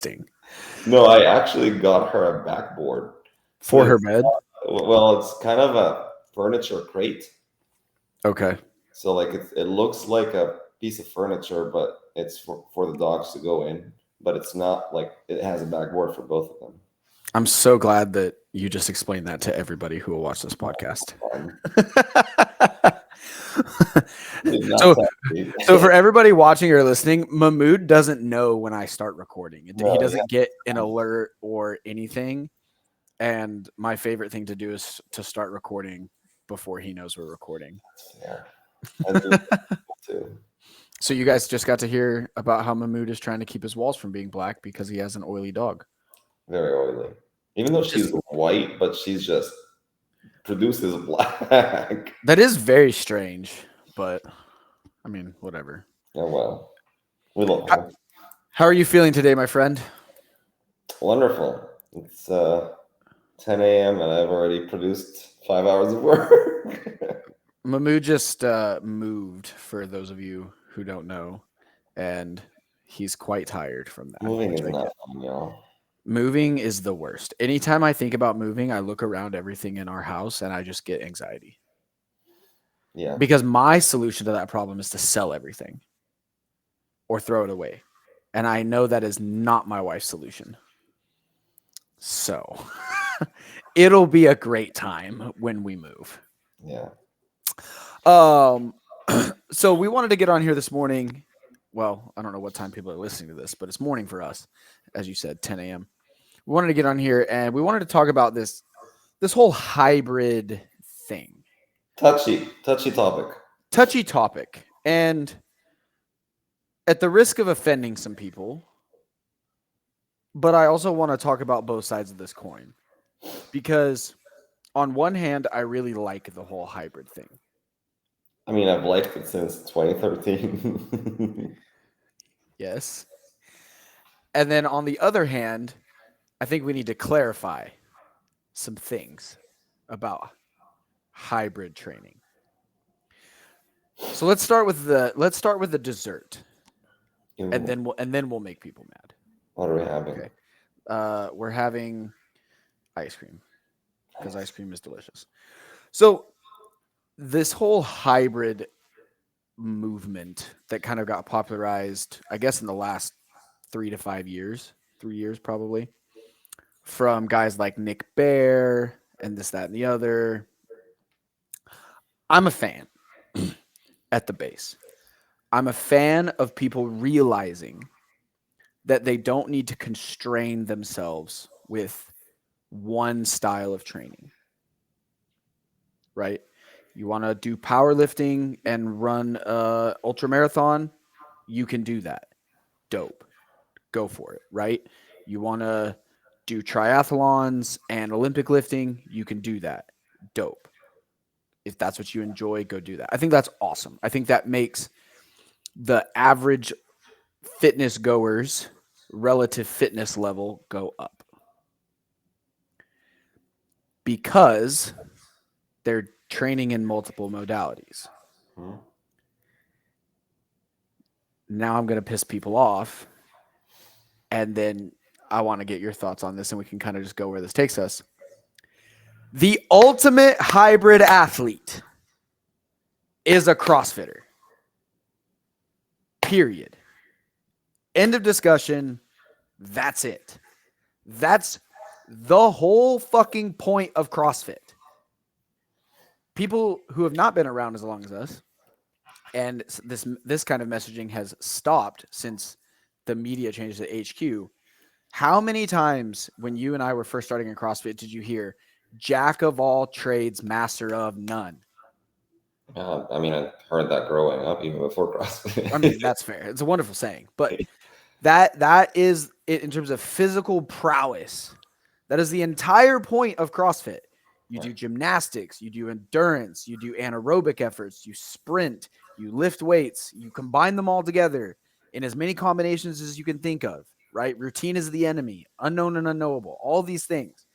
Ding. No, I actually got her a backboard. For But her it's bed? well, it's kind of a furniture crate. Okay. So like it looks like a piece of furniture, but it's for the dogs to go in. But it's not like it has a backboard for both of them. I'm so glad that you just explained that to everybody who will watch this podcast. So for everybody watching or listening, Mahmoud doesn't know when I start recording. He doesn't get an alert or anything. And my favorite thing to do is to start recording before he knows we're recording. Yeah. So you guys just got to hear about how Mahmoud is trying to keep his walls from being black because he has an oily dog. Very oily. Even though she's white, but she's just produces black. That is very strange, but I mean, whatever. Oh, well. We love her. How are you feeling today, my friend? Wonderful. It's 10 a.m. and I've already produced 5 hours of work. Mahmoud just moved, for those of you who don't know, and he's quite tired from that. Moving is not fun, y'all. Moving is the worst. Anytime I think about moving, I look around everything in our house and I just get anxiety. Yeah. Because my solution to that problem is to sell everything or throw it away. And I know that is not my wife's solution. So it'll be a great time when we move. Yeah. So we wanted to get on here this morning. Well, I don't know what time people are listening to this, but it's morning for us. As you said, 10 a.m. We wanted to get on here and we wanted to talk about this whole hybrid thing. Touchy topic. Touchy topic. And at the risk of offending some people, but I also want to talk about both sides of this coin. Because on one hand, I really like the whole hybrid thing. I mean, I've liked it since 2013. Yes. And then on the other hand, I think we need to clarify some things about hybrid training. So let's start with the dessert. And then we'll make people mad. What are we having? Okay. We're having ice cream because ice cream is delicious. So this whole hybrid movement that kind of got popularized, I guess, in the last 3 to 5 years, 3 years probably, from guys like Nick Bear and this, that, and the other. I'm a fan at the base. I'm a fan of people realizing that they don't need to constrain themselves with one style of training, right? You want to do powerlifting and run a ultra marathon, you can do that. Dope. Go for it, right? You want to do triathlons and Olympic lifting, you can do that. Dope. If that's what you enjoy, go do that. I think that's awesome. I think that makes the average fitness goer's relative fitness level go up. Because they're training in multiple modalities. Now I'm going to piss people off. And then I want to get your thoughts on this and we can kind of just go where this takes us. The ultimate hybrid athlete is a CrossFitter. Period. End of discussion. That's it. That's the whole fucking point of CrossFit. People who have not been around as long as us, and this kind of messaging has stopped since the media changed to HQ. How many times when you and I were first starting in CrossFit did you hear jack of all trades, master of none? I mean, I heard that growing up even before CrossFit. I mean, that's fair. It's a wonderful saying. But that is it in terms of physical prowess. That is the entire point of CrossFit. You do gymnastics, you do endurance, you do anaerobic efforts, you sprint, you lift weights, you combine them all together in as many combinations as you can think of, right? Routine is the enemy, unknown and unknowable, all these things.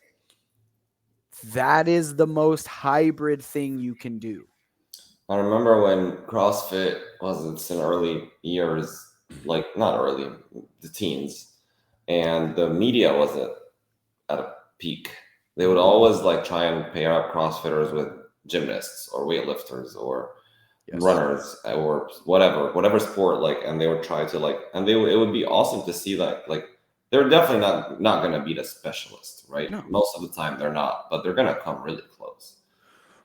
That is the most hybrid thing you can do. I remember when CrossFit was in early years, like not early, the teens. and the media wasn't at a peak. They would always like try and pair up CrossFitters with gymnasts or weightlifters or runners or whatever sport, like, and they would try to like, and it would be awesome to see that, like, they're definitely not going to beat a specialist, right? No. Most of the time they're not, but they're going to come really close.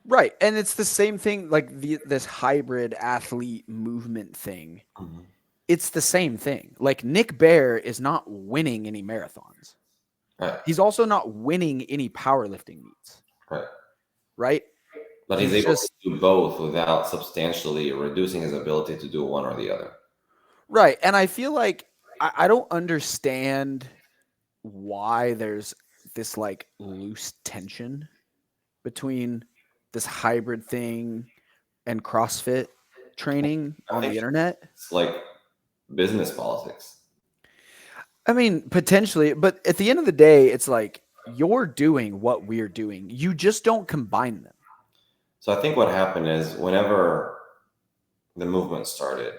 Right. And it's the same thing, like this hybrid athlete movement thing. It's the same thing. Like Nick Bear is not winning any marathons. Right. He's also not winning any powerlifting meets. Right. Right. But he's able to do both without substantially reducing his ability to do one or the other. Right. And I feel like I don't understand why there's this like loose tension between this hybrid thing and CrossFit training on the internet. It's like business politics. I mean, potentially, but at the end of the day, it's like you're doing what we're doing. You just don't combine them. So I think what happened is whenever the movement started,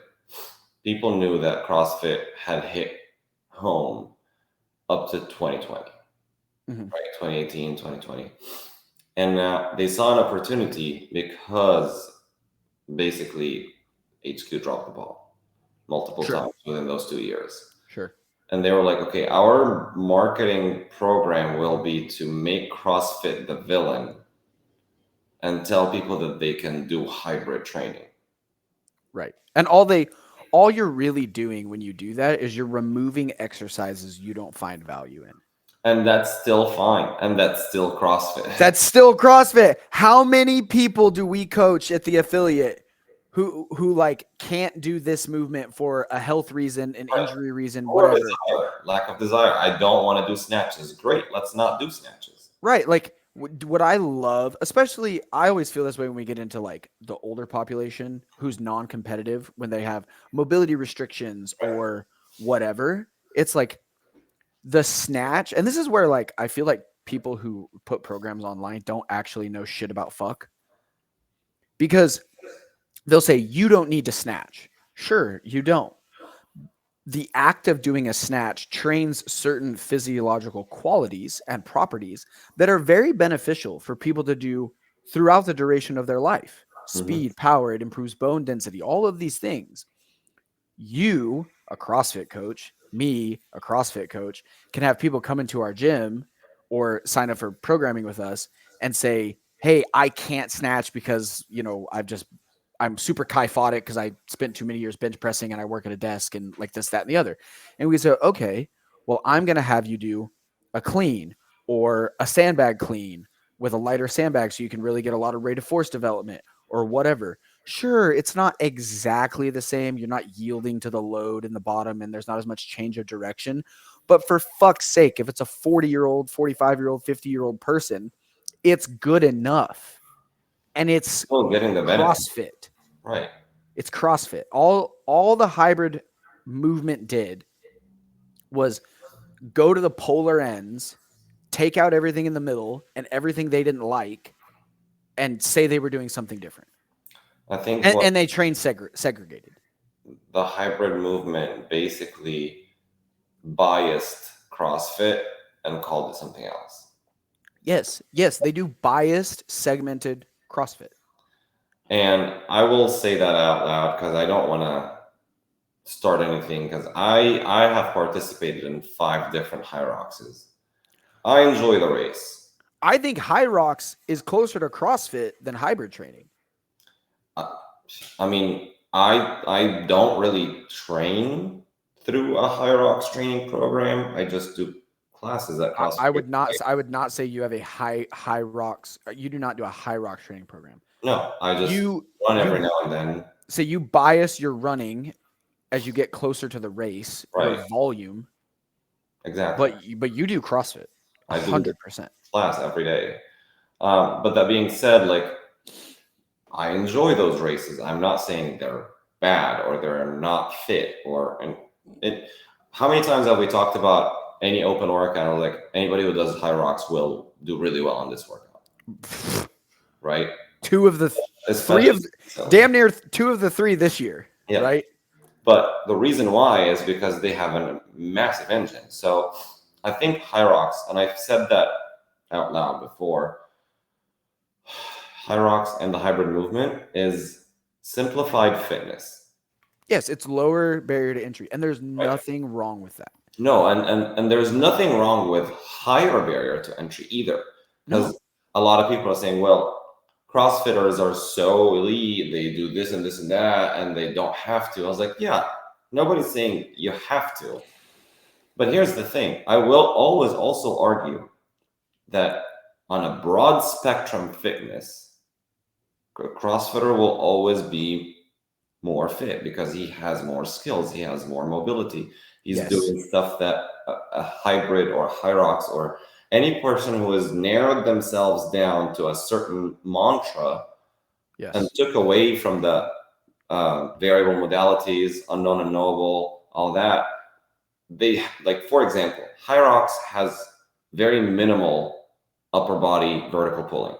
people knew that CrossFit had hit home up to 2020, right? 2018, 2020. And they saw an opportunity because basically HQ dropped the ball multiple times within those 2 years. Sure. And they were like, okay, our marketing program will be to make CrossFit the villain and tell people that they can do hybrid training. Right. And all you're really doing when you do that is you're removing exercises you don't find value in. And that's still fine. And that's still CrossFit. That's still CrossFit. How many people do we coach at the affiliate who like can't do this movement for a health reason, an injury reason, whatever? Lack of desire. I don't want to do snatches. Great. Let's not do snatches. Right. Like what I love, especially I always feel this way when we get into like the older population who's non-competitive, when they have mobility restrictions or whatever. It's like the snatch. And this is where like I feel like people who put programs online don't actually know shit about fuck. Because they'll say, you don't need to snatch. Sure, you don't. The act of doing a snatch trains certain physiological qualities and properties that are very beneficial for people to do throughout the duration of their life. Speed, power, it improves bone density, all of these things. You, a CrossFit coach, me, a CrossFit coach, can have people come into our gym or sign up for programming with us and say, hey, I can't snatch because, you know, I'm super kyphotic because I spent too many years bench pressing and I work at a desk and like this, that, and the other. And we say, okay, well, I'm going to have you do a clean or a sandbag clean with a lighter sandbag so you can really get a lot of rate of force development or whatever. Sure, it's not exactly the same. You're not yielding to the load in the bottom and there's not as much change of direction. But for fuck's sake, if it's a 40-year-old, 45-year-old, 50-year-old person, it's good enough. And it's still getting the CrossFit. Right. It's CrossFit. All the hybrid movement did was go to the polar ends, take out everything in the middle and everything they didn't like, and say they were doing something different. I think and they trained segregated. The hybrid movement basically biased CrossFit and called it something else. Yes, they do biased, segmented CrossFit. And I will say that out loud because I don't want to start anything because I have participated in 5 different Hyroxes. I enjoy the race. I think Hyrox is closer to CrossFit than hybrid training. I mean, I don't really train through a Hyrox training program. I just do classes at CrossFit. I would not say you have a Hyrox. You do not do a Hyrox training program. No, I just run every now and then. So you bias your running as you get closer to the race, your volume. Exactly. But you do CrossFit. 100%. Class every day. But that being said, like I enjoy those races. I'm not saying they're bad or they're not fit how many times have we talked about any open workout? Like anybody who does Hyrox will do really well on this workout, right? Damn near 2 of the 3 this year, right? But the reason why is because they have a massive engine. So I think Hyrox, and I've said that out loud before, Hyrox and the hybrid movement is simplified fitness. Yes, it's lower barrier to entry, and there's Right? nothing wrong with that. No, and there's nothing wrong with higher barrier to entry either. Because No. a lot of people are saying, well, CrossFitters are so elite, they do this and that, and they don't have to. I was like, yeah, nobody's saying you have to. But here's the thing, I will always also argue that on a broad spectrum fitness, a CrossFitter will always be more fit because he has more skills, he has more mobility, he's Yes. doing stuff that a hybrid or Hyrox or any person who has narrowed themselves down to a certain mantra and Yes. took away from the variable modalities, unknown and knowable, all that. They, like, for example, Hyrox has very minimal upper body vertical pulling,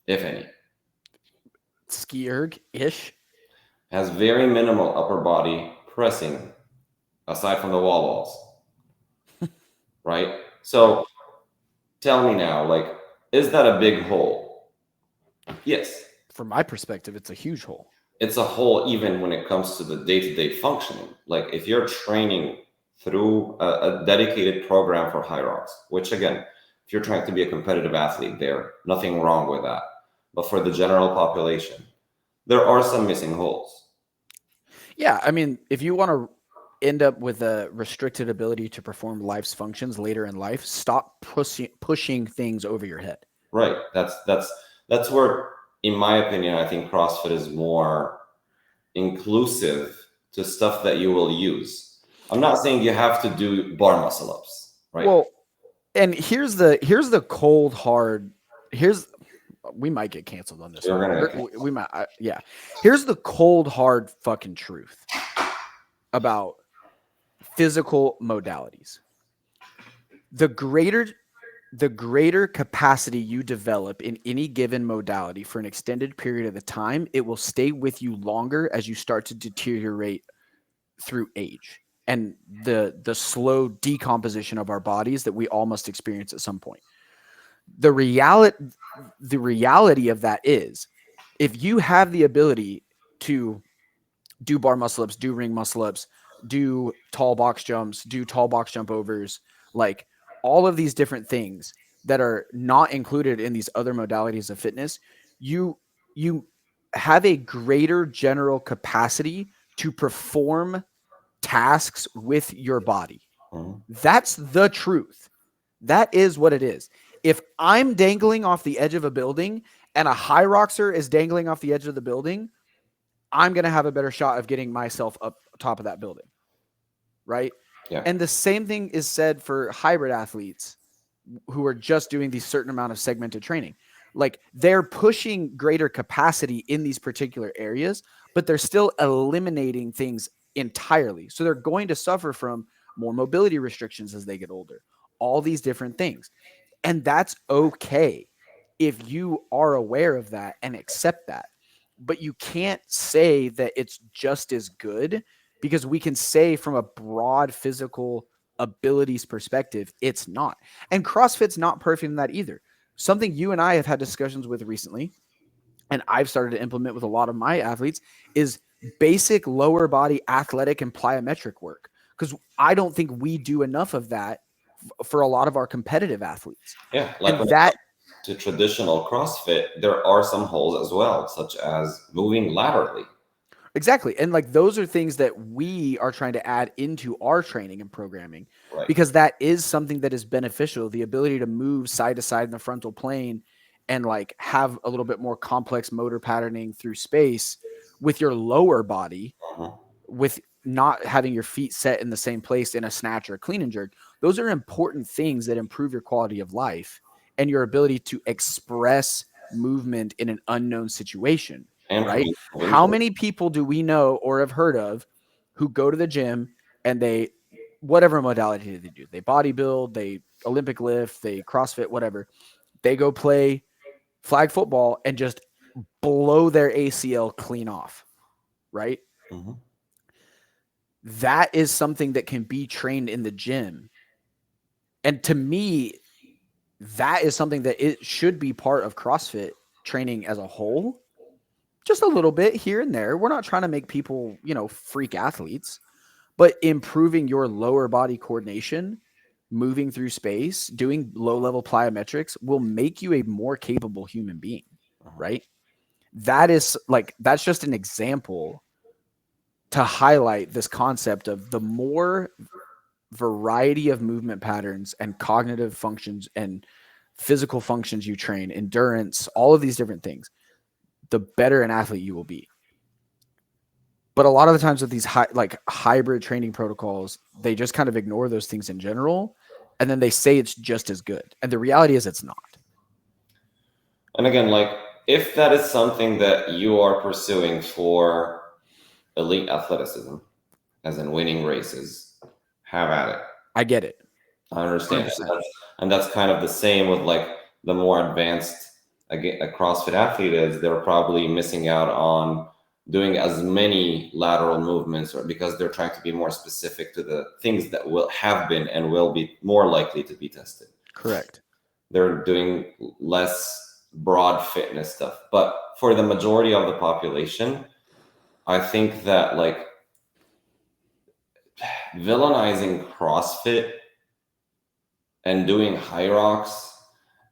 if any. Ski erg ish. Has very minimal upper body pressing aside from the wall balls, right? So tell me now, like, is that a big hole? Yes. From my perspective, it's a huge hole. It's a hole even when it comes to the day-to-day functioning. Like if you're training through a dedicated program for Hyrox, which again, if you're trying to be a competitive athlete there, nothing wrong with that. But for the general population, there are some missing holes. Yeah, I mean, if you want to end up with a restricted ability to perform life's functions later in life, stop pushing things over your head. Right. That's where, in my opinion, I think CrossFit is more inclusive to stuff that you will use. I'm not saying you have to do bar muscle ups, right? Well, and here's the cold hard. Here's we might get canceled on this You're one. gonna get We might, yeah. Here's the cold hard fucking truth about physical modalities. The greater the greater capacity you develop in any given modality for an extended period of the time, it will stay with you longer as you start to deteriorate through age and the slow decomposition of our bodies that we all must experience at some point. The reality of that is if you have the ability to do bar muscle ups, do ring muscle ups, do tall box jumps, do tall box jump overs, like all of these different things that are not included in these other modalities of fitness, you have a greater general capacity to perform tasks with your body. Mhm. That's the truth. That is what it is. If I'm dangling off the edge of a building and a Hyroxer is dangling off the edge of the building, I'm going to have a better shot of getting myself up top of that building. Right. Yeah. And the same thing is said for hybrid athletes who are just doing these certain amount of segmented training. Like they're pushing greater capacity in these particular areas, but they're still eliminating things entirely. So they're going to suffer from more mobility restrictions as they get older, all these different things. And that's okay if you are aware of that and accept that. But you can't say that it's just as good because we can say from a broad physical abilities perspective, it's not. And CrossFit's not perfect in that either. Something you and I have had discussions with recently, and I've started to implement with a lot of my athletes, is basic lower body athletic and plyometric work. Because I don't think we do enough of that for a lot of our competitive athletes. Yeah. Like And when it that comes to traditional CrossFit, there are some holes as well, such as moving laterally. exactly. And like those are things that we are trying to add into our training and programming Right. because that is something that is beneficial. The ability to move side to side in the frontal plane and like have a little bit more complex motor patterning through space with your lower body, Mhm. with not having your feet set in the same place in a snatch or a clean and jerk. Those are important things that improve your quality of life and your ability to express movement in an unknown situation, And right? prevention of How injury. many people do we know or have heard of who go to the gym and they, whatever modality they do, they bodybuild, they Olympic lift, they CrossFit, whatever, they go play flag football and just blow their ACL clean off, right? Mhm. that is something that can be trained in the gym. And to me, that is something that it should be part of CrossFit training as a whole. Just a little bit here and there. We're not trying to make people, freak athletes, but improving your lower body coordination, moving through space, doing low level plyometrics will make you a more capable human being, right? That's just an example to highlight this concept of the more variety of movement patterns and cognitive functions and physical functions you train, endurance, all of these different things, the better an athlete you will be. But a lot of the times with these hybrid training protocols, they just kind of ignore those things in general, and then they say it's just as good. And the reality is it's not. And again, if that is something that you are pursuing for elite athleticism, as in winning races, have at it. I get it. I understand. And that's kind of the same with the more advanced a CrossFit athlete is. They're probably missing out on doing as many lateral movements, or because they're trying to be more specific to the things that will have been and will be more likely to be tested. Correct. They're doing less broad fitness stuff. But for the majority of the population, I think that villainizing CrossFit and doing Hyrox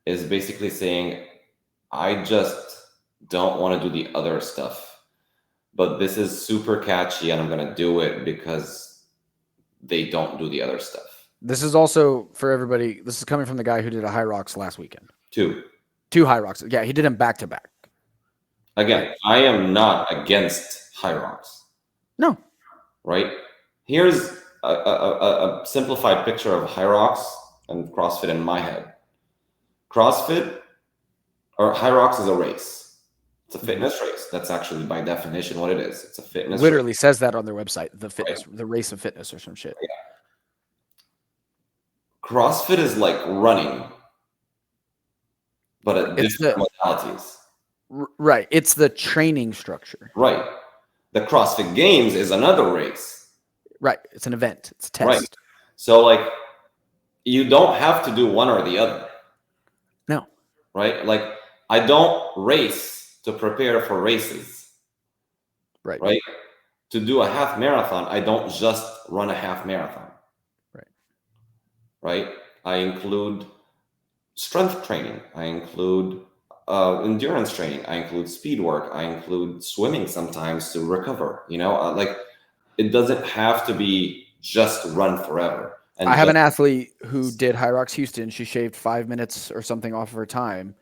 is basically saying, I just don't want to do the other stuff, but this is super catchy and I'm going to do it because they don't do the other stuff. This is also for everybody. This is coming from the guy who did a Hyrox last weekend. Two Hyrox. Yeah, he did them back to back. Again, I am not against Hyrox. No. Right? Here's a simplified picture of Hyrox and CrossFit in my head. CrossFit or Hyrox is a race. It's a fitness race. That's actually by definition what it is. It's a fitness literally race. Says that on their website, the race of fitness or some shit. Yeah. CrossFit is like running, but at different modalities. Right. It's the training structure. Right. The CrossFit Games is another race. Right. It's an event. It's a test. Right. So you don't have to do one or the other. No. Right? I don't race to prepare for races. Right. Right? To do a half marathon, I don't just run a half marathon. Right. Right? I include strength training. I include endurance training. I include speed work. I include swimming sometimes to recover. It doesn't have to be just run forever. And I have an athlete who did Hyrox Houston. She shaved 5 minutes or something off of her time,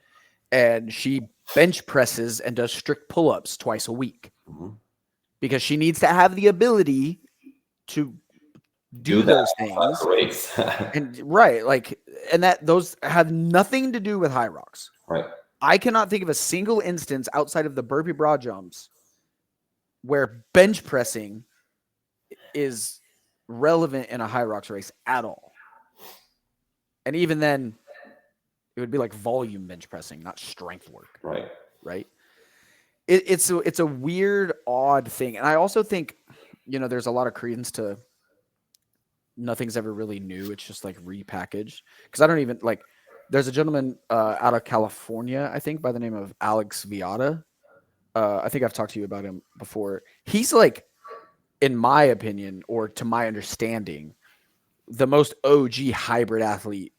and she bench presses and does strict pull-ups twice a week because she needs to have the ability to do those things. And those have nothing to do with Hyrox. Right. I cannot think of a single instance outside of the burpee broad jumps where bench pressing is relevant in a Hyrox race at all. And even then, it would be like volume bench pressing, not strength work. Right. Right. It's a weird, odd thing. And I also think, there's a lot of credence to nothing's ever really new. It's just repackaged. Because I don't even there's a gentleman out of California, I think, by the name of Alex Viada. I think I've talked to you about him before. He's in my opinion, or to my understanding, the most OG hybrid athlete.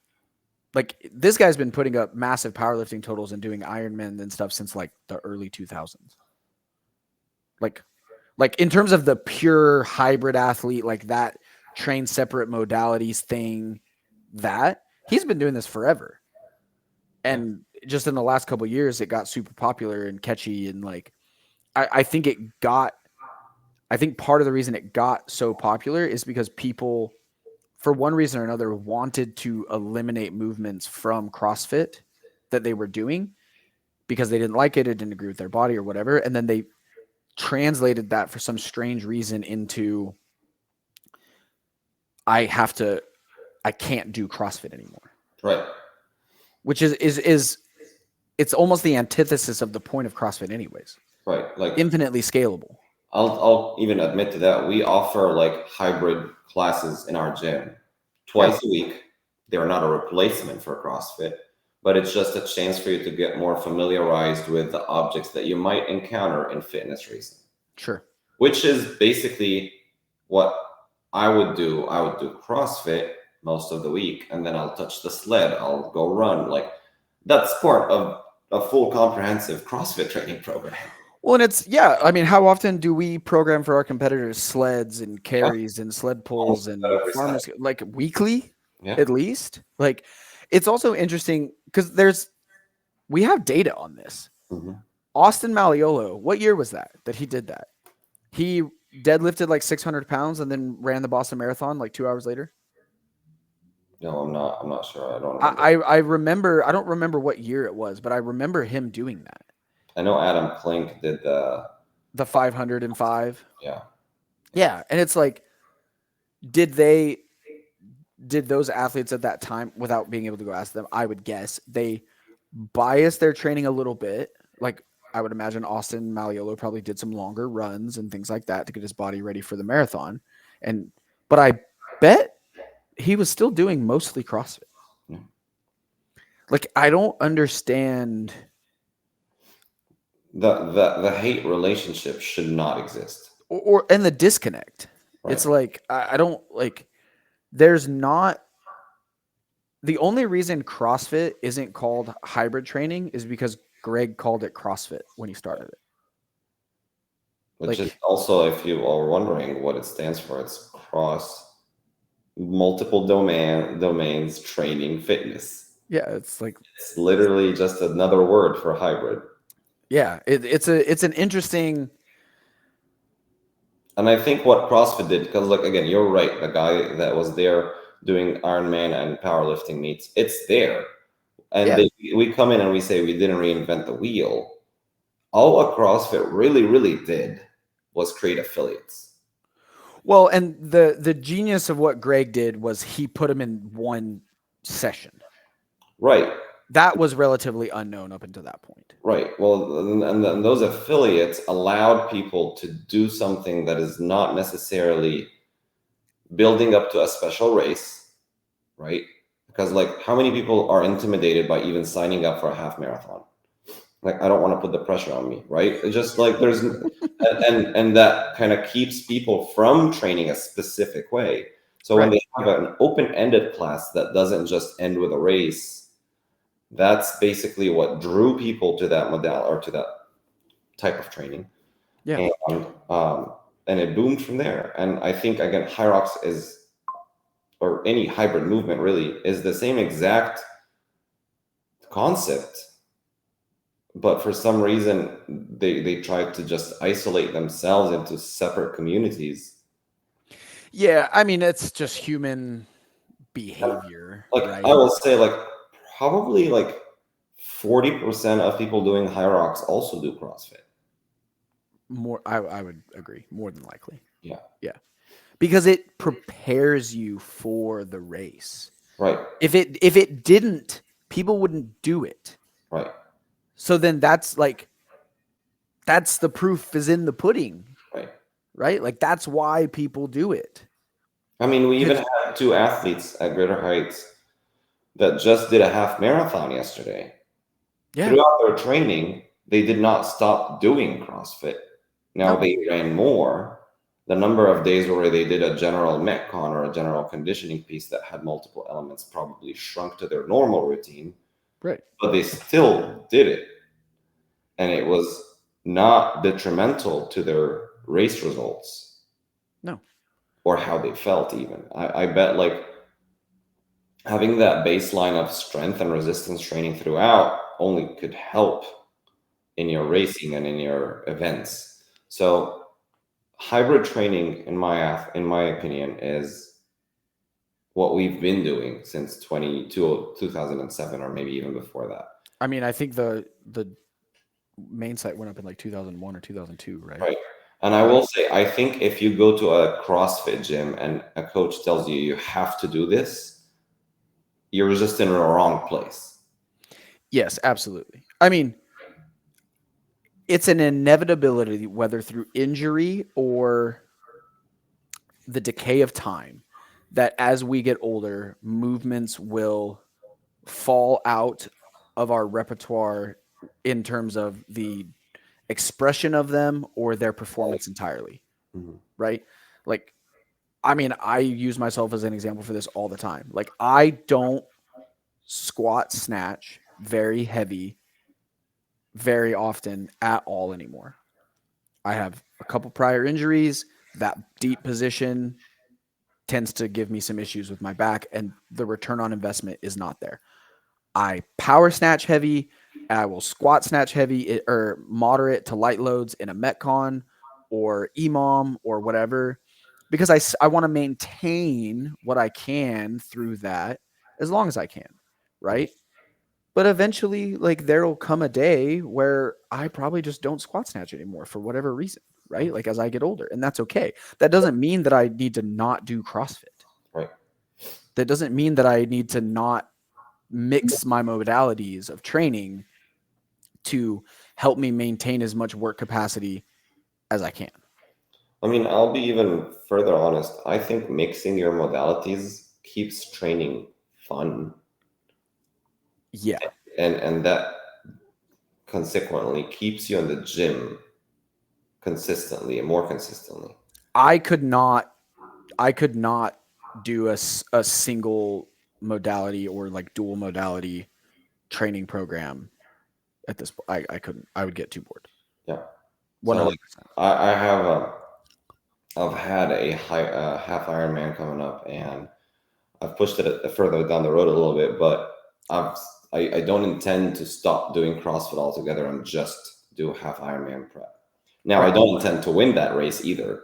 This guy's been putting up massive powerlifting totals and doing Ironman and stuff since the early 2000s. In terms of the pure hybrid athlete, that train separate modalities thing, that he's been doing this forever. And just in the last couple of years, it got super popular and catchy. And I think part of the reason it got so popular is because people, for one reason or another, wanted to eliminate movements from CrossFit that they were doing because they didn't like it. It didn't agree with their body or whatever. And then they translated that for some strange reason into, I can't do CrossFit anymore. Right. Which is it's almost the antithesis of the point of CrossFit anyways. Right. Infinitely scalable. I'll even admit to that. We offer like hybrid classes in our gym Yeah, twice a week. They're not a replacement for CrossFit, but it's just a chance for you to get more familiarized with the objects that you might encounter in fitness racing, sure. which is basically what I would do. I would do CrossFit most of the week, and then I'll touch the sled. I'll go run. Like that's part of a full comprehensive CrossFit training program. Well, and it's yeah. I mean, how often do we program for our competitors sleds and Yeah, carries and sled pulls almost and every Saturday. farmers like weekly Yeah. at least? Like, it's also interesting because we have data on this. Mhm. Austin Maliolo, what year was that he did that? He deadlifted like 600 pounds and then ran the Boston Marathon like 2 hours later. No, I'm not. I'm not sure. I don't remember. I remember. I don't remember what year it was, but I remember him doing that. I know Adam Klink did The 505. yeah. Yeah, and it's like, did those athletes at that time, without being able to go ask them, I would guess they biased their training a little bit. Like I would imagine Austin Maliolo probably did some longer runs and things like that to get his body ready for the marathon. But I bet he was still doing mostly CrossFit. Yeah. Like I don't understand. The hate relationship should not exist. And the disconnect. Right. It's like I don't like. There's not. The only reason CrossFit isn't called hybrid training is because Greg called it CrossFit when he started it. Which Like- is also, if you are wondering what it stands for, it's cross multiple domains training fitness. Yeah, it's like It's literally just another word for hybrid. yeah, it's an interesting. And I think what CrossFit did, because like again, you're right, the guy that was there doing Ironman and powerlifting meets, it's there. And Yeah. we come in and we say we didn't reinvent the wheel. All what CrossFit really, really did was create affiliates. Well, and the genius of what Greg did was he put them in one session. Right. That was relatively unknown up until that point. Right. Well, and those affiliates allowed people to do something that is not necessarily building up to a special race, right? Because like, how many people are intimidated by even signing up for a half marathon? Like, I don't want to put the pressure on me, right? It's just like there's, and that kind of keeps people from training a specific way. So when Right. they have an open-ended class that doesn't just end with a race, that's basically what drew people to that modality or to that type of training. Yeah. And it boomed from there. And I think again, Hyrox is, or any hybrid movement really, is the same exact concept, but for some reason they tried to just isolate themselves into separate communities. Yeah, I mean it's just human behavior, Like right? I will say, like probably like 40% of people doing Hyrox also do CrossFit. More, I would agree, more than likely. Yeah. Yeah. Because it prepares you for the race. Right. If it didn't, people wouldn't do it. Right. So then that's the proof is in the pudding. Right. Right? Like that's why people do it. I mean, we even had two athletes at Greater Heights that just did a half marathon yesterday. Yeah. Throughout their training, they did not stop doing CrossFit. Now they ran more. The number of days where they did a general Metcon or a general conditioning piece that had multiple elements probably shrunk to their normal routine. Right. But they still did it. And it was not detrimental to their race results. No. Or how they felt even. I bet like having that baseline of strength and resistance training throughout only could help in your racing and in your events. So hybrid training, in my opinion, is what we've been doing since 2007, or maybe even before that. I mean, I think the main site went up in like 2001 or 2002, right? Right. And I will say, I think if you go to a CrossFit gym and a coach tells you you have to do this, you're just in the wrong place. Yes, absolutely. I mean, it's an inevitability, whether through injury or the decay of time, that as we get older, movements will fall out of our repertoire in terms of the expression of them or their performance entirely, Mhm. right? Like, I mean, I use myself as an example for this all the time. Like, I don't squat snatch very heavy very often at all anymore. I have a couple prior injuries. That deep position tends to give me some issues with my back, and the return on investment is not there. I power snatch heavy. I will squat snatch heavy or moderate to light loads in a Metcon or EMOM or whatever, because I want to maintain what I can through that as long as I can, right? But eventually, like, there'll come a day where I probably just don't squat snatch anymore for whatever reason, right? Like, as I get older, and that's okay. That doesn't mean that I need to not do CrossFit. Right. That doesn't mean that I need to not mix my modalities of training to help me maintain as much work capacity as I can. I mean, I'll be even further honest. I think mixing your modalities keeps training fun, Yeah. and that consequently keeps you in the gym consistently and more consistently. I could not do a single modality or like dual modality training program at this point. I couldn't. I would get too bored. Yeah. So like 100%. I have I've had a half Ironman coming up, and I've pushed it further down the road a little bit, but I've I don't intend to stop doing CrossFit altogether and just do a half Ironman prep. Now I Right. don't intend to win that race either,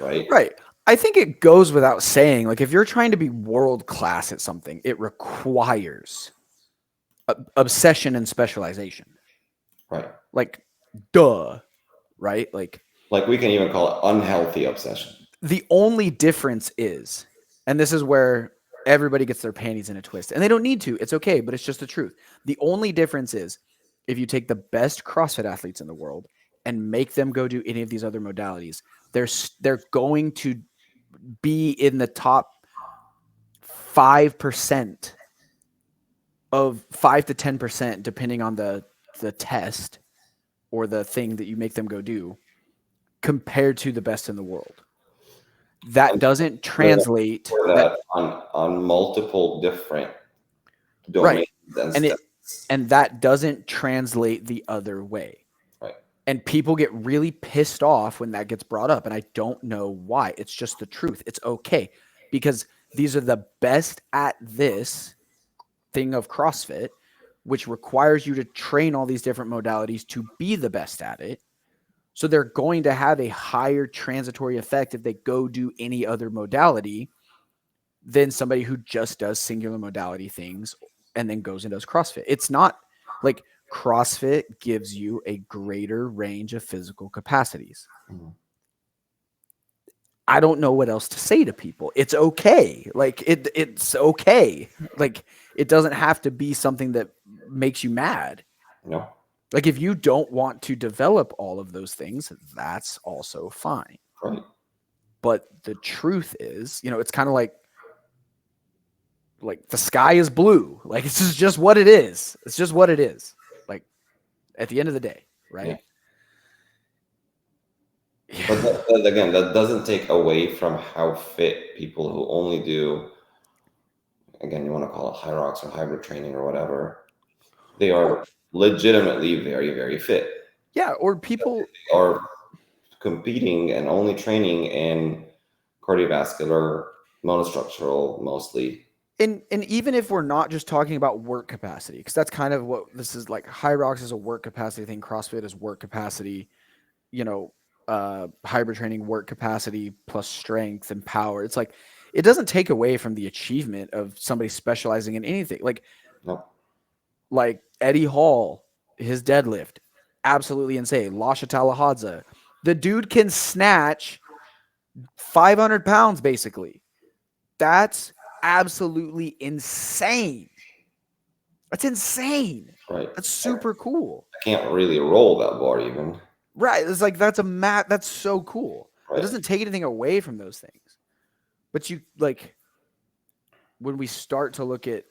right? Right. I think it goes without saying, like, if you're trying to be world class at something, it requires obsession and specialization. Right. Like, duh, right? Like we can even call it unhealthy obsession. The only difference is, and this is where everybody gets their panties in a twist, and they don't need to. It's okay, but it's just the truth. The only difference is if you take the best CrossFit athletes in the world and make them go do any of these other modalities, they're going to be in the top 5% of 5 to 10%, depending on the test or the thing that you make them go do, compared to the best in the world. That And doesn't for that, translate for that that on multiple different right. domains and And steps. that doesn't translate the other way. Right. And people get really pissed off when that gets brought up, and I don't know why. It's just the truth. It's okay, because these are the best at this thing of CrossFit, which requires you to train all these different modalities to be the best at it. So they're going to have a higher transitory effect if they go do any other modality than somebody who just does singular modality things and then goes and does CrossFit. It's not like CrossFit gives you a greater range of physical capacities. Mhm. I don't know what else to say to people. It's okay. Like it's okay. Like, it doesn't have to be something that makes you mad. You know? Like, if you don't want to develop all of those things, that's also fine. Right. But the truth is, it's kind of like the sky is blue. Like, it's just what it is. It's just what it is. Like, at the end of the day, right? Yeah. But again, that doesn't take away from how fit people who only do, again, you want to call it Hyrox or hybrid training or whatever, they are legitimately very, very fit. Yeah, or people They are competing and only training in cardiovascular, monostructural mostly. and even if we're not just talking about work capacity, because that's kind of what this is like. Hyrox is a work capacity thing. CrossFit is work capacity. Hybrid training, work capacity plus strength and power. It's like, it doesn't take away from the achievement of somebody specializing in anything. No. Like Eddie Hall, his deadlift, absolutely insane. Lasha Talahadza, the dude can snatch 500 pounds basically. That's absolutely insane. That's insane. Right. That's super cool. I can't really roll that bar even. Right. It's like that's so cool. That Right. doesn't take anything away from those things. But you like when we start to look at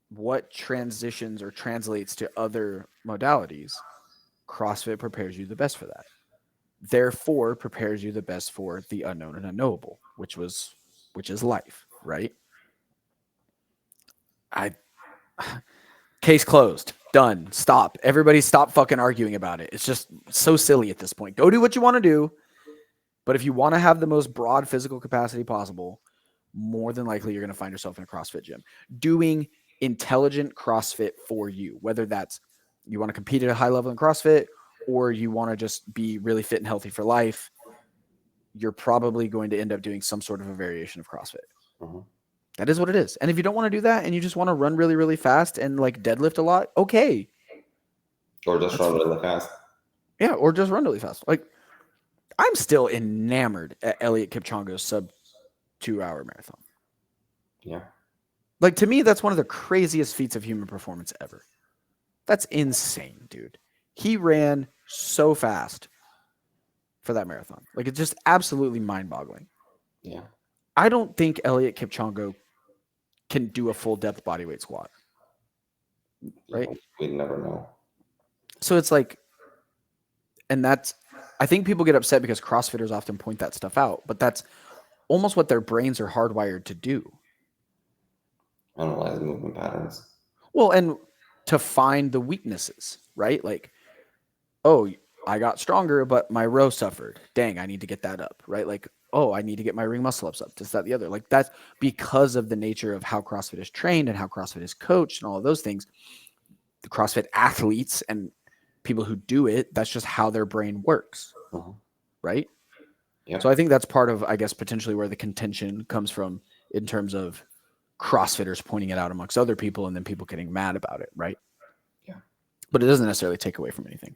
what transitions or translates to other modalities, CrossFit prepares you the best for that. Therefore, prepares you the best for the unknown and unknowable, which is life, right? I Case closed. Done. Stop. Everybody stop fucking arguing about it. It's just so silly at this point. Go do what you want to do. But if you want to have the most broad physical capacity possible, more than likely you're going to find yourself in a CrossFit gym doing intelligent CrossFit for you, whether that's you want to compete at a high level in CrossFit or you want to just be really fit and healthy for life. You're probably going to end up doing some sort of a variation of CrossFit. Mm-hmm. That is what it is. And if you don't want to do that and you just want to run really, really fast and like deadlift a lot, okay. Or just run really fast. Yeah, or just run really fast. Like I'm still enamored at Elliot Kipchoge's sub 2-hour marathon. Yeah. Like to me, that's one of the craziest feats of human performance ever. That's insane, dude. He ran so fast for that marathon. Like it's just absolutely mind-boggling. Yeah. I don't think Elliot Kipchoge can do a full depth bodyweight squat. Right? We'd never know. So it's like, and that's, I think people get upset because CrossFitters often point that stuff out, but that's almost what their brains are hardwired to do. Analyze movement patterns. Well, and to find the weaknesses, right? Like, oh, I got stronger, but my row suffered. Dang, I need to get that up, right? Like, oh, I need to get my ring muscle ups up. This, that, the other. Like that's because of the nature of how CrossFit is trained and how CrossFit is coached and all of those things. The CrossFit athletes and people who do it, that's just how their brain works, right? Yeah. So I think that's part of, I guess, potentially where the contention comes from in terms of CrossFitters pointing it out amongst other people and then people getting mad about it, right? Yeah. But it doesn't necessarily take away from anything.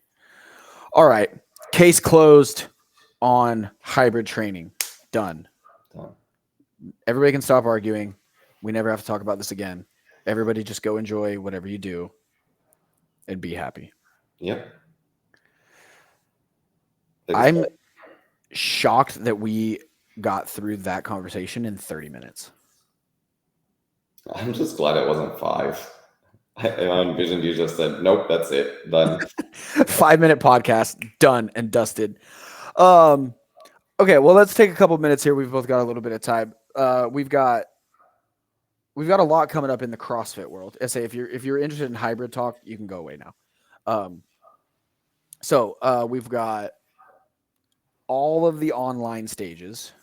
All right. Case closed on hybrid training. Done. Everybody can stop arguing. We never have to talk about this again. Everybody just go enjoy whatever you do and be happy. Yep. I'm shocked that we got through that conversation in 30 minutes. I'm just glad it wasn't 5. I envisioned you just said, nope, that's it. Done. 5-minute podcast, done and dusted. Okay, well, let's take a couple minutes here. We've both got a little bit of time. We've got a lot coming up in the CrossFit world. SA, if you're interested in hybrid talk, you can go away now. So we've got all of the online stages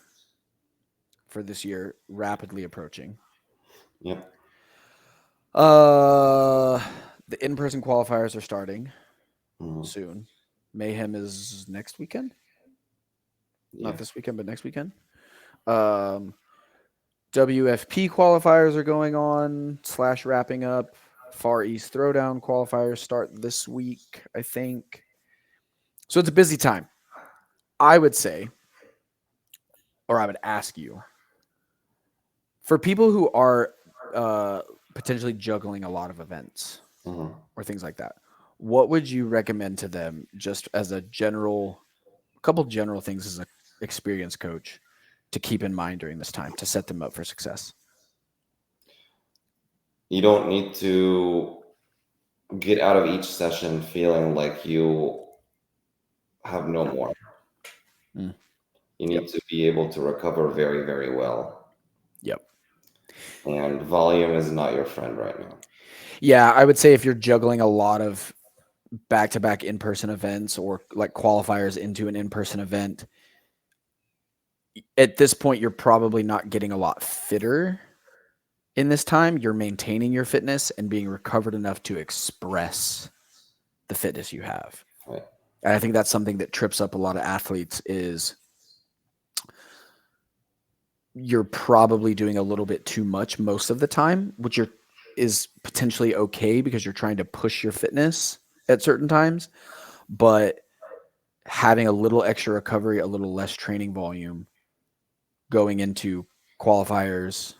for this year rapidly approaching. Yep. The in-person qualifiers are starting soon. Mayhem is next weekend. Yeah. Not this weekend, but next weekend. WFP qualifiers are going on / wrapping up. Far East Throwdown qualifiers start this week, I think. So it's a busy time. I would say, or I would ask you, for people who are potentially juggling a lot of events or things like that, what would you recommend to them just as a couple general things as an experienced coach to keep in mind during this time to set them up for success? You don't need to get out of each session feeling like you have no more. You need to be able to recover very, very well. Yep. And volume is not your friend right now. Yeah, I would say if you're juggling a lot of back-to-back in-person events or like qualifiers into an in-person event, at this point, you're probably not getting a lot fitter in this time. You're maintaining your fitness and being recovered enough to express the fitness you have. Right. And I think that's something that trips up a lot of athletes is you're probably doing a little bit too much most of the time, which is potentially okay because you're trying to push your fitness at certain times, but having a little extra recovery, a little less training volume going into qualifiers,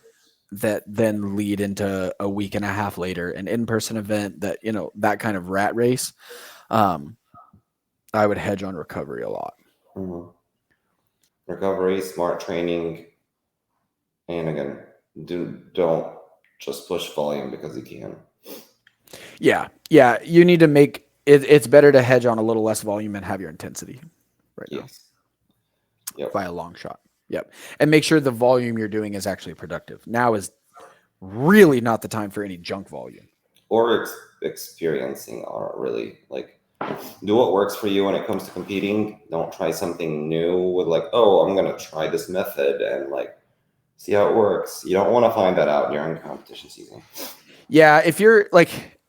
that then lead into a week and a half later, an in-person event that, that kind of rat race. I would hedge on recovery a lot. Mm-hmm. Recovery, smart training, and again, don't just push volume because you can. Yeah. You need to make it. It's better to hedge on a little less volume and have your intensity right now Yes. Yep. by a long shot. Yep. And make sure the volume you're doing is actually productive. Now is really not the time for any junk volume. Or experiencing are really like do what works for you when it comes to competing. Don't try something new with like, oh, I'm gonna try this method and like see how it works. You don't want to find that out during competition season. Yeah. If you're like,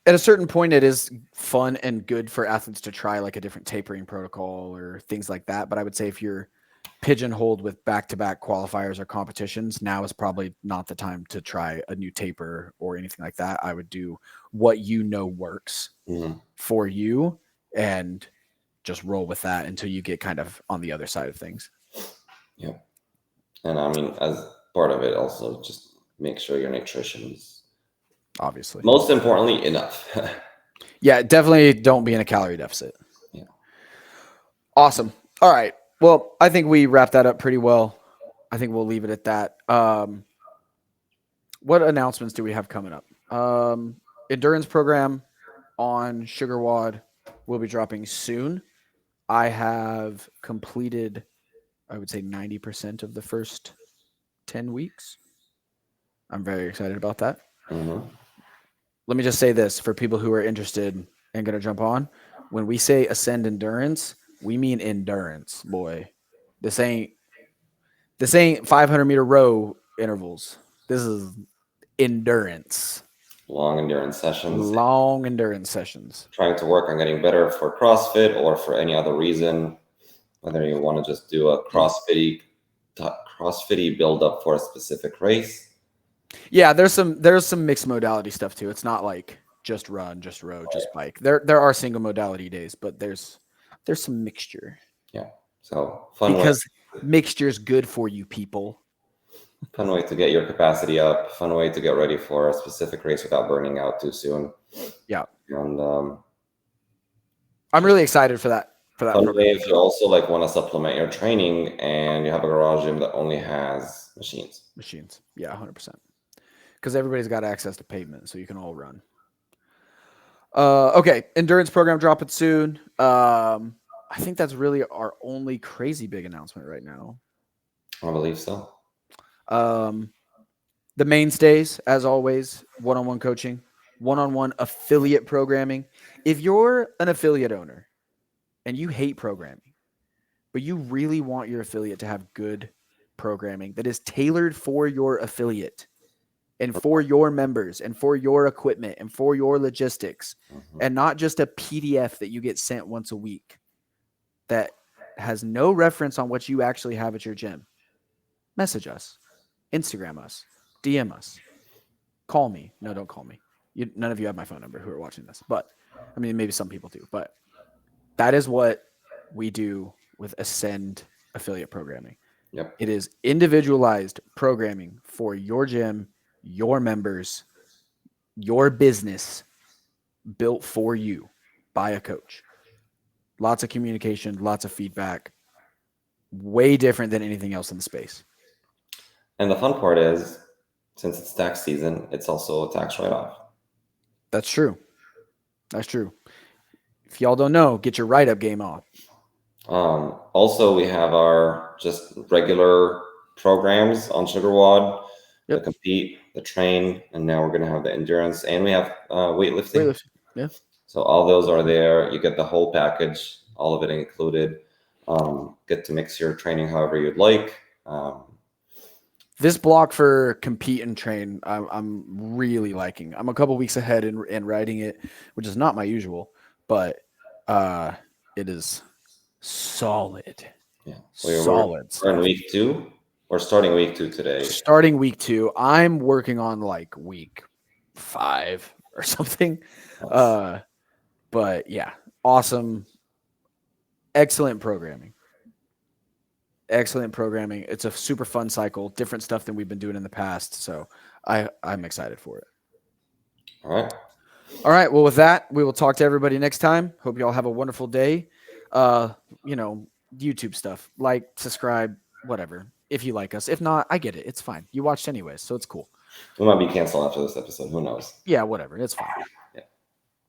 at a certain point, it is fun and good for athletes to try like a different tapering protocol or things like that. But I would say if you're pigeonholed with back-to-back qualifiers or competitions, now is probably not the time to try a new taper or anything like that. I would do what works for you and just roll with that until you get kind of on the other side of things. Yeah. And I mean, as part of it, also just make sure your nutrition is obviously most importantly enough. Yeah, definitely don't be in a calorie deficit. Yeah. Awesome. All right. Well, I think we wrapped that up pretty well. I think we'll leave it at that. What announcements do we have coming up? Endurance program on Sugarwod will be dropping soon. I have completed, I would say, 90% of the first 10 weeks. I'm very excited about that. Mm-hmm. Let me just say this for people who are interested and going to jump on. When we say ascend endurance, we mean endurance, boy. This ain't 500-meter row intervals. This is endurance. Long endurance sessions. Long endurance sessions. Trying to work on getting better for CrossFit or for any other reason, whether you want to just do a CrossFit build up for a specific race. Yeah, there's some mixed modality stuff too. It's not like just run, just row, just bike. There are single modality days, but there's some mixture. Yeah. So fun because mixture is good for you people. Fun way to get your capacity up. Fun way to get ready for a specific race without burning out too soon. Yeah. And I'm really excited for that. Fun way if you also like want to supplement your training and you have a garage gym that only has machines. Yeah, 100%. Because everybody's got access to pavement, so you can all run. Okay, endurance program dropping soon. I think that's really our only crazy big announcement right now. I believe so. The mainstays, as always, one-on-one coaching, one-on-one affiliate programming. If you're an affiliate owner and you hate programming, but you really want your affiliate to have good programming that is tailored for your affiliate and for your members and for your equipment and for your logistics, and not just a PDF that you get sent once a week that has no reference on what you actually have at your gym, message us, Instagram us, DM us, call me. No, don't call me. None of you have my phone number who are watching this, but I mean, maybe some people do, but that is what we do with Ascend affiliate programming. Yep. It is individualized programming for your gym, your members, your business, built for you by a coach. Lots of communication, lots of feedback, way different than anything else in the space. And the fun part is, since it's tax season, it's also a tax write-off. That's true. That's true. If y'all don't know, get your write-up game on. Also, we have our just regular programs on Sugarwod, the compete, the train, and now we're going to have the endurance, and we have weightlifting. Yeah. So all those are there. You get the whole package, all of it included. Get to mix your training however you'd like. This block for compete and train, I'm really liking. I'm a couple weeks ahead in writing it, which is not my usual, but it is solid. Yeah, solid. We're in week 2. We're starting week 2 today. Starting week 2. I'm working on like week 5 or something. But yeah, awesome, excellent programming. Excellent programming. It's a super fun cycle, different stuff than we've been doing in the past. So I'm excited for it. All right. All right. Well, with that, we will talk to everybody next time. Hope you all have a wonderful day. You know, YouTube stuff, like, subscribe, whatever. If you like us, if not, I get it. It's fine. You watched anyways, so it's cool. We might be canceled after this episode. Who knows? Yeah, whatever. It's fine. Yeah.